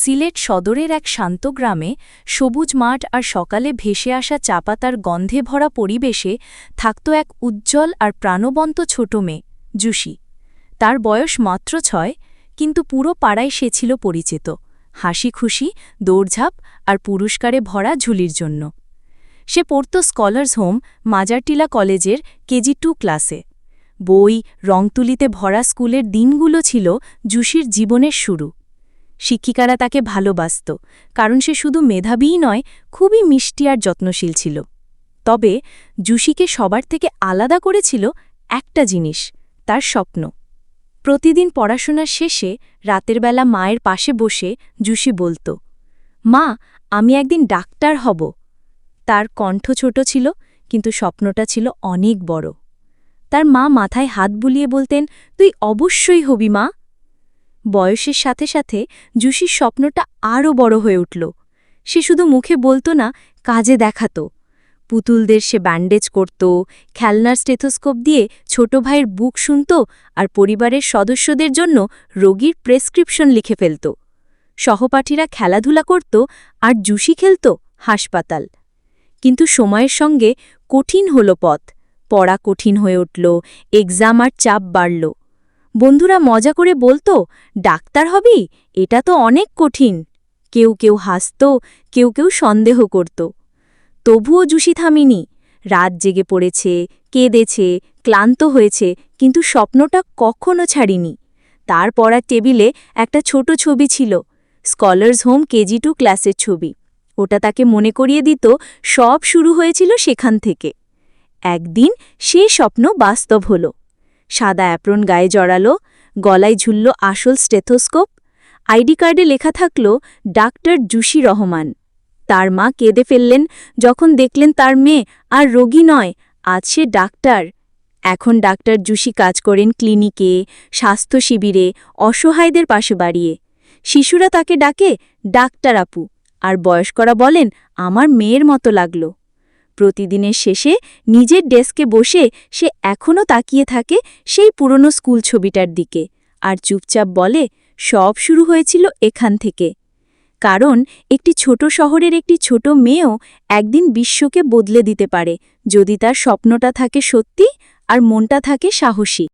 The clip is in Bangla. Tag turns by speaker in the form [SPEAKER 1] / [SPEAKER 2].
[SPEAKER 1] সিলেট সদরের এক শান্ত গ্রামে সবুজ মাঠ আর সকালে ভেসে আসা চাপাতার গন্ধে ভরা পরিবেশে থাকত এক উজ্জ্বল আর প্রাণবন্ত ছোট মেয়ে জুসি। তার বয়স মাত্র 6, কিন্তু পুরো পাড়ায় সে ছিল পরিচিত হাসি খুশি, দৌড়ঝাঁপ আর পুরস্কারে ভরা ঝুলির জন্য। সে পড়ত স্কলার্স হোম মাজারটিলা কলেজের কেজি 2 ক্লাসে। বই রংতুলিতে ভরা স্কুলের দিনগুলো ছিল জুসির জীবনের শুরু। শিক্ষিকারা তাকে ভালোবাসত, কারণ সে শুধু মেধাবীই নয়, খুবই মিষ্টি আর যত্নশীল ছিল। তবে জুসিকে সবার থেকে আলাদা করেছিল একটা জিনিস, তার স্বপ্ন। প্রতিদিন পড়াশোনার শেষে রাতের বেলা মায়ের পাশে বসে জুসি বলত, মা, আমি একদিন ডাক্তার হব। তার কণ্ঠ ছোট ছিল, কিন্তু স্বপ্নটা ছিল অনেক বড়। তার মা মাথায় হাত বুলিয়ে বলতেন, তুই অবশ্যই হবি মা। বয়সের সাথে সাথে জুসির স্বপ্নটা আরও বড় হয়ে উঠল। সে শুধু মুখে বলত না, কাজে দেখাত। পুতুলদের সে ব্যান্ডেজ করত, খেলনার স্টেথোস্কোপ দিয়ে ছোট ভাইয়ের বুক শুনত, আর পরিবারের সদস্যদের জন্য রোগীর প্রেসক্রিপশন লিখে ফেলত। সহপাঠীরা খেলাধুলা করত, আর জুসি খেলত হাসপাতাল। কিন্তু সময়ের সঙ্গে কঠিন হল পথ। পড়া কঠিন হয়ে উঠল, এক্সাম আর চাপ বাড়ল। বন্ধুরা মজা করে বলতো, ডাক্তার হবি, এটা তো অনেক কঠিন। কেউ কেউ হাসত, কেউ কেউ সন্দেহ করত। তবুও জুসি থামিনি। রাত জেগে পড়েছে, কেঁদেছে, ক্লান্ত হয়েছে, কিন্তু স্বপ্নটা কখনো ছাড়িনি। তার পড়ার টেবিলে একটা ছোট ছবি ছিল, স্কলার্স হোম কেজি 2 ক্লাসের ছবি। ওটা তাকে মনে করিয়ে দিত সব শুরু হয়েছিল সেখান থেকে। একদিন সে স্বপ্ন বাস্তব হল। সাদা অ্যাপ্রন গায়ে জড়ালো, গলায় ঝুলল আসল স্টেথোস্কোপ, আইডি কার্ডে লেখা থাকল ডাক্তার জুসি রহমান। তার মা কেঁদে ফেললেন যখন দেখলেন তার মেয়ে আর রোগী নয়, আজ সে ডাক্তার। এখন ডাক্তার জুসি কাজ করেন ক্লিনিকে, স্বাস্থ্য শিবিরে, অসহায়দের পাশে বাড়িয়ে। শিশুরা তাকে ডাকে ডাক্তার আপু, আর বয়স্করা বলেন, আমার মেয়ের মতো লাগল। প্রতিদিনের শেষে নিজের ডেস্কে বসে সে এখনও তাকিয়ে থাকে সেই পুরনো স্কুল ছবিটার দিকে, আর চুপচাপ বলে, সব শুরু হয়েছিল এখান থেকে। কারণ একটি ছোট শহরের একটি ছোট মেয়েও একদিন বিশ্বকে বদলে দিতে পারে, যদি তার স্বপ্নটা থাকে সত্যি আর মনটা থাকে সাহসী।